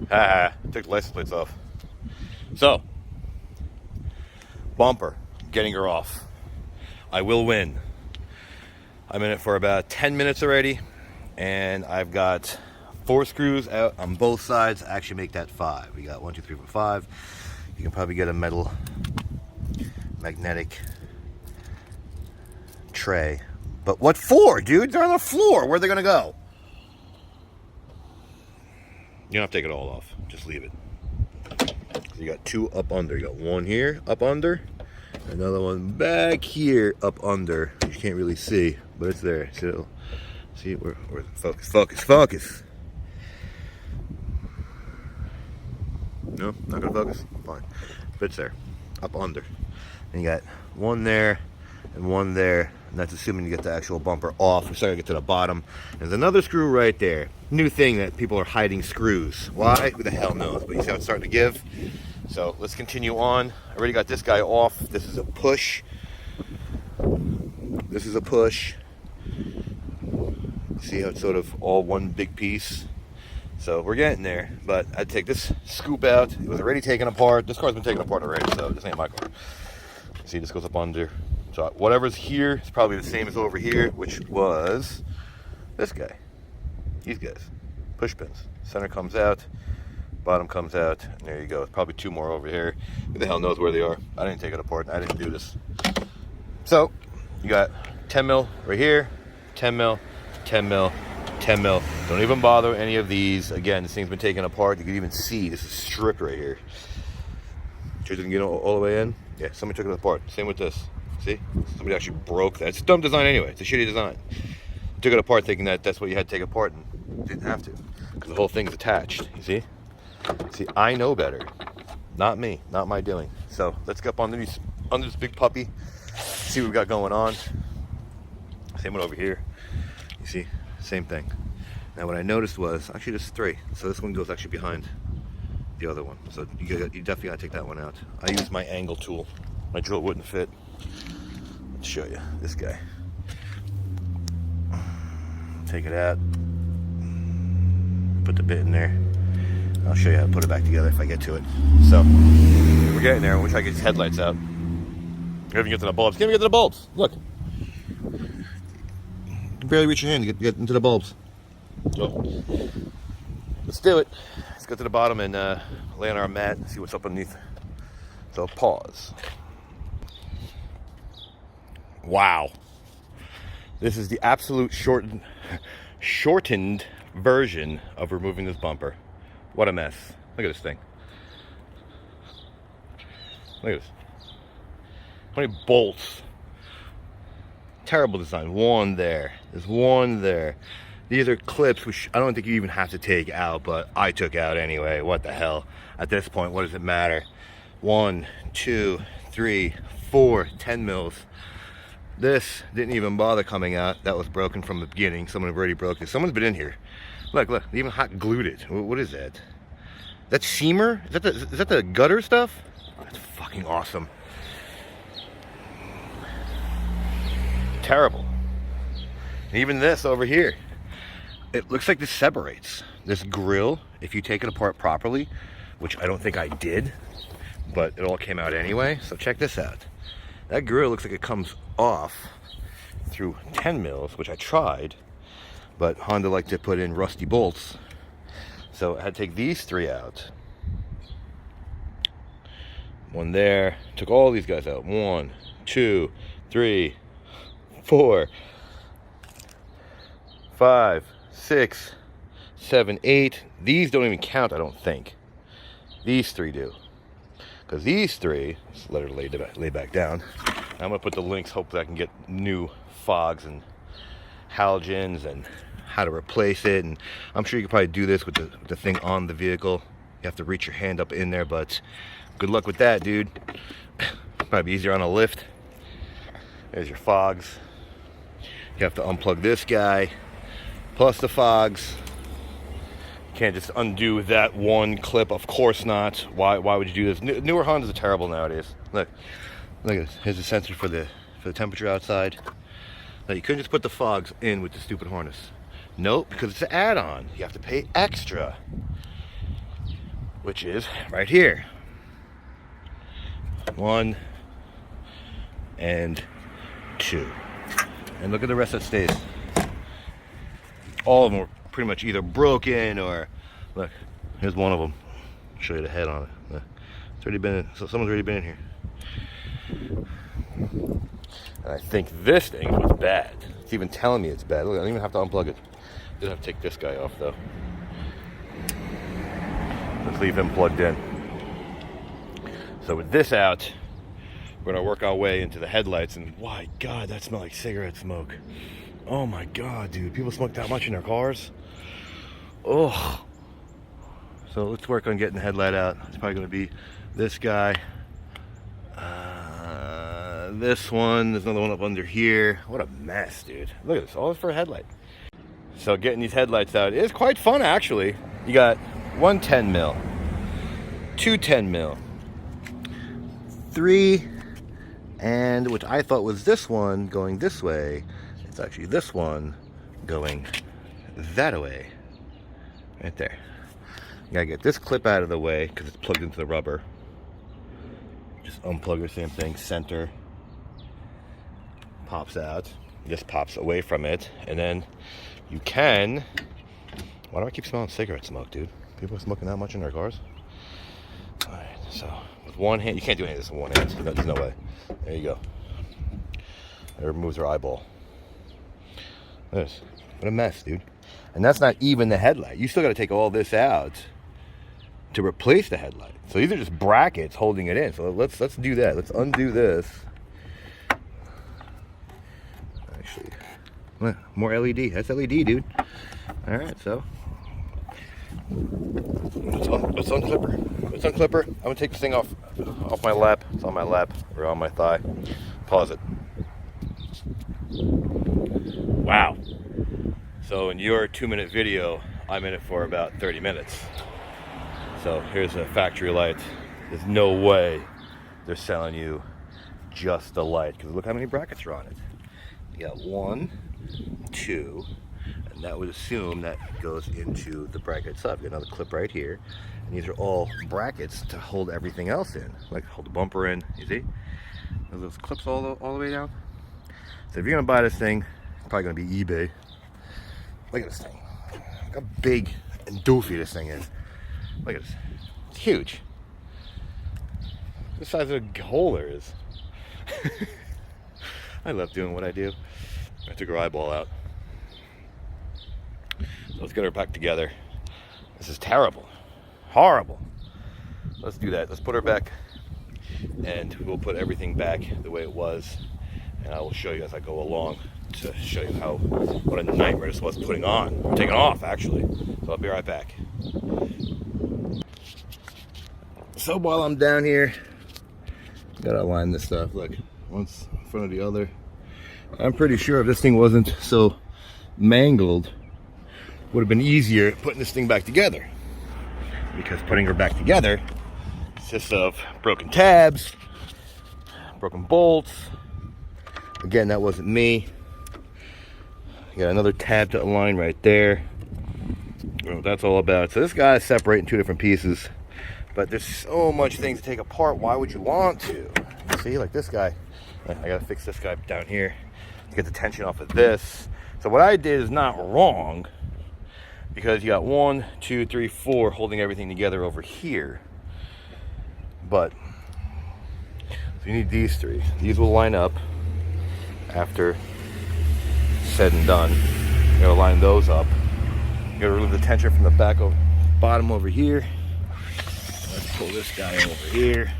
Took the license plates off. So, bumper, getting her off. I will win. I'm in it for about 10 minutes already, and I've got 4 screws out on both sides. Actually make that 5. We got 1, 2, 3, 4, 5. You can probably get a metal magnetic tray. But what for, dude? They're on the floor. Where are they gonna go? You don't have to take it all off. Just leave it. You got 2 up under. You got 1 here, up under. Another one back here, up under. You can't really see, but it's there. So, see, where focus, focus, focus. No, not gonna focus? Fine. Fits there. Up under. And you got 1 there and 1 there. And that's assuming you get the actual bumper off. We're starting to get to the bottom. There's another screw right there. New thing that people are hiding screws. Why? Who the hell knows? But you see how it's starting to give? So let's continue on. I already got this guy off. This is a push. This is a push. See how it's sort of all one big piece? So we're getting there. But I'd take this scoop out. It was already taken apart. This car's been taken apart already, so this ain't my car. See, this goes up under. So whatever's here is probably the same as over here, which was this guy. These guys. Push pins. Center comes out. Bottom comes out, and there you go. Probably 2 more over here. Who the hell knows where they are? I didn't take it apart. I didn't do this. So, you got 10 mil right here, 10 mil, 10 mil, 10 mil. Don't even bother with any of these. Again, this thing's been taken apart. You can even see this is stripped right here. Sure doesn't get all the way in? Yeah, somebody took it apart. Same with this. See? Somebody actually broke that. It's a dumb design anyway. It's a shitty design. Took it apart thinking that that's what you had to take apart, and didn't have to. Because the whole thing's attached. You see? See, I know better. Not me. Not my doing. So let's get up under this big puppy. See what we got going on. Same one over here. You see? Same thing. Now what I noticed was, actually there's 3. So this one goes actually behind the other one. So you definitely gotta take that one out. I used my angle tool. My drill wouldn't fit. Let's show you. This guy. Take it out. Put the bit in there. I'll show you how to put it back together if I get to it. So, we're getting there. We'll try to get these headlights out. Can't even get to the bulbs. Can't even get to the bulbs. Look. You can barely reach your hand to get into the bulbs. So, let's do it. Let's go to the bottom and lay on our mat and see what's up underneath. So, pause. Wow. This is the absolute shortened version of removing this bumper. What a mess. Look at this thing. Look at this. How many bolts? Terrible design. 1 there. There's 1 there. These are clips which I don't think you even have to take out, but I took out anyway. What the hell? At this point, what does it matter? 1, 2, 3, 4, 10 mils. This didn't even bother coming out. That was broken from the beginning. Someone already broke it. Someone's been in here. Look, they even hot glued it. What is that? That seamer? Is that the gutter stuff? That's fucking awesome. Terrible. And even this over here. It looks like this separates. This grill, if you take it apart properly, which I don't think I did, but it all came out anyway. So check this out. That grill looks like it comes off through 10 mils, which I tried. But Honda liked to put in rusty bolts. So I had to take these 3 out. 1 there. Took all these guys out. 1, 2, 3, 4, 5, 6, 7, 8. These don't even count, I don't think. These 3 do. Because these 3, let's let her lay back down. I'm going to put the links, hopefully I can get new fogs and halogens and how to replace it, and I'm sure you could probably do this with the thing on the vehicle. You have to reach your hand up in there, but good luck with that, dude. Probably easier on a lift. There's your fogs. You have to unplug this guy plus the fogs. Can't just undo that one clip, of course not. Why would you do this? Newer Hondas are terrible nowadays. Look at this. Here's the sensor for the temperature outside. Now you couldn't just put the fogs in with the stupid harness. Nope, because it's an add-on. You have to pay extra. which is right here. 1 and 2. And look at the rest that stays. All of them were pretty much either broken or, look, here's one of them. I'll show you the head on it. It's already been in, so someone's already been in here. And I think this thing was bad. It's even telling me it's bad. Look, I don't even have to unplug it. Just have to take this guy off though. Let's leave him plugged in. So with this out, we're gonna work our way into the headlights, and my God, that smells like cigarette smoke. Oh my God, dude, people smoke that much in their cars? Oh. So let's work on getting the headlight out. It's probably gonna be this guy. This one, there's another one up under here. What a mess, dude. Look at this, all this for a headlight. So getting these headlights out is quite fun, actually. You got one 10 mil, two 10 mil, 3, and which I thought was this one going this way. It's actually this one going that way. Right there. You gotta get this clip out of the way because it's plugged into the rubber. Just unplug the same thing, center. Pops out. This pops away from it, and then you can. Why do I keep smelling cigarette smoke, dude? People are smoking that much in their cars. All right, so with one hand, you can't do any of this with one hand. There's no way. There you go. It removes her eyeball. This, what a mess, dude. And that's not even the headlight. You still got to take all this out to replace the headlight. So these are just brackets holding it in. So let's do that. Let's undo this. Actually, more LED. That's LED, dude. All right, so let's unclip her. Let's unclip her. I'm gonna take this thing off my lap. It's on my lap or on my thigh. Pause it. Wow. So in your 2-minute video, I'm in it for about 30 minutes. So here's a factory light. There's no way they're selling you just the light, because look how many brackets are on it. You got 1, 2, and that would assume that goes into the bracket sub. You got another clip right here, and these are all brackets to hold everything else in, like hold the bumper in. You see? There's those clips all the way down. So if you're gonna buy this thing, it's probably gonna be eBay. Look at this thing. Look how big and doofy this thing is. Look at this. It's huge. The size of a hole there is. I love doing what I do. I took her eyeball out. So let's get her back together. This is terrible. Horrible. Let's do that. Let's put her back, and we'll put everything back the way it was. And I will show you as I go along to show you what a nightmare this was taking off, actually. So I'll be right back. So while I'm down here, gotta align this stuff. Look, one's in front of the other. I'm pretty sure if this thing wasn't so mangled, would have been easier putting this thing back together. Because putting her back together consists of broken tabs, broken bolts. Again, that wasn't me. Got another tab to align right there. I don't know what that's all about. So this guy is separated in 2 different pieces, but there's so much things to take apart. Why would you want to? See, like this guy, I gotta fix this guy down here to get the tension off of this. So what I did is not wrong, because you got 1, 2, 3, 4 holding everything together over here. But so you need these 3. These will line up after said and done. You gotta line those up. You gotta remove the tension from the back of bottom over here. Let's pull this guy over here.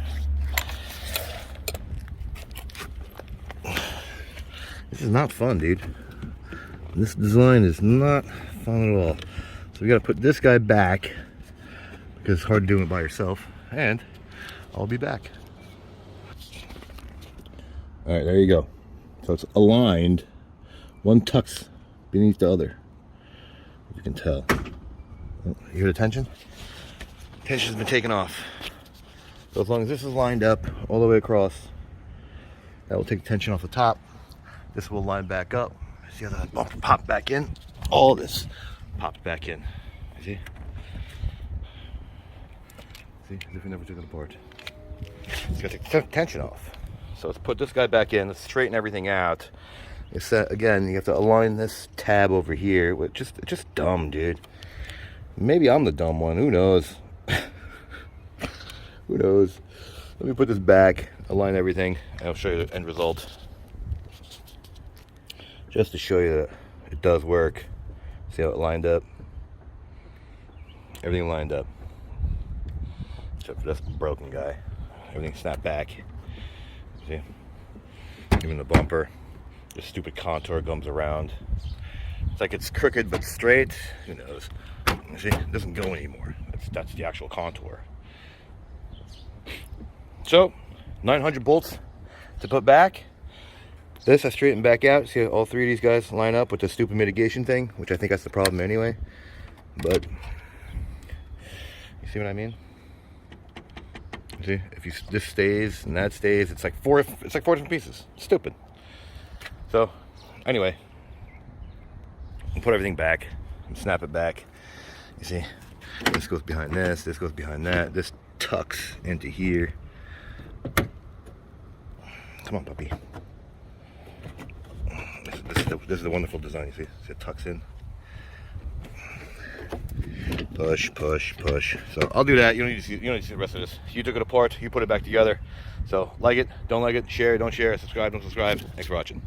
This is not fun, dude. This design is not fun at all. So we gotta put this guy back because it's hard doing it by yourself. And I'll be back. All right, there you go. So it's aligned. One tucks beneath the other. You can tell. Oh, you hear the tension? Tension's been taken off. So as long as this is lined up all the way across, that will take the tension off the top. This will line back up. See how that bumper popped back in? All this popped back in. You see? See, as if we never took it apart. It's gonna take the tension off. So let's put this guy back in. Let's straighten everything out. It's again, you have to align this tab over here. It's just dumb, dude. Maybe I'm the dumb one. Who knows? Who knows? Let me put this back, align everything, and I'll show you the end result. Just to show you that it does work. See how it lined up? Everything lined up. Except for this broken guy. Everything snapped back. See? Even the bumper. The stupid contour comes around. It's like it's crooked but straight. Who knows? See? It doesn't go anymore. That's the actual contour. So, 900 bolts to put back. This I straightened back out. See how all three of these guys line up with the stupid mitigation thing, which I think that's the problem anyway. But you see what I mean? See, if this stays and that stays, it's like four different pieces. It's stupid. So, anyway, I'll put everything back and snap it back. You see, this goes behind this goes behind that. This tucks into here. Come on, puppy. This is the wonderful design. You see it tucks in. Push, push, push. So I'll do that. You don't need to see the rest of this. You took it apart. You put it back together. So like it, don't like it, share, don't share, subscribe, don't subscribe. Thanks for watching.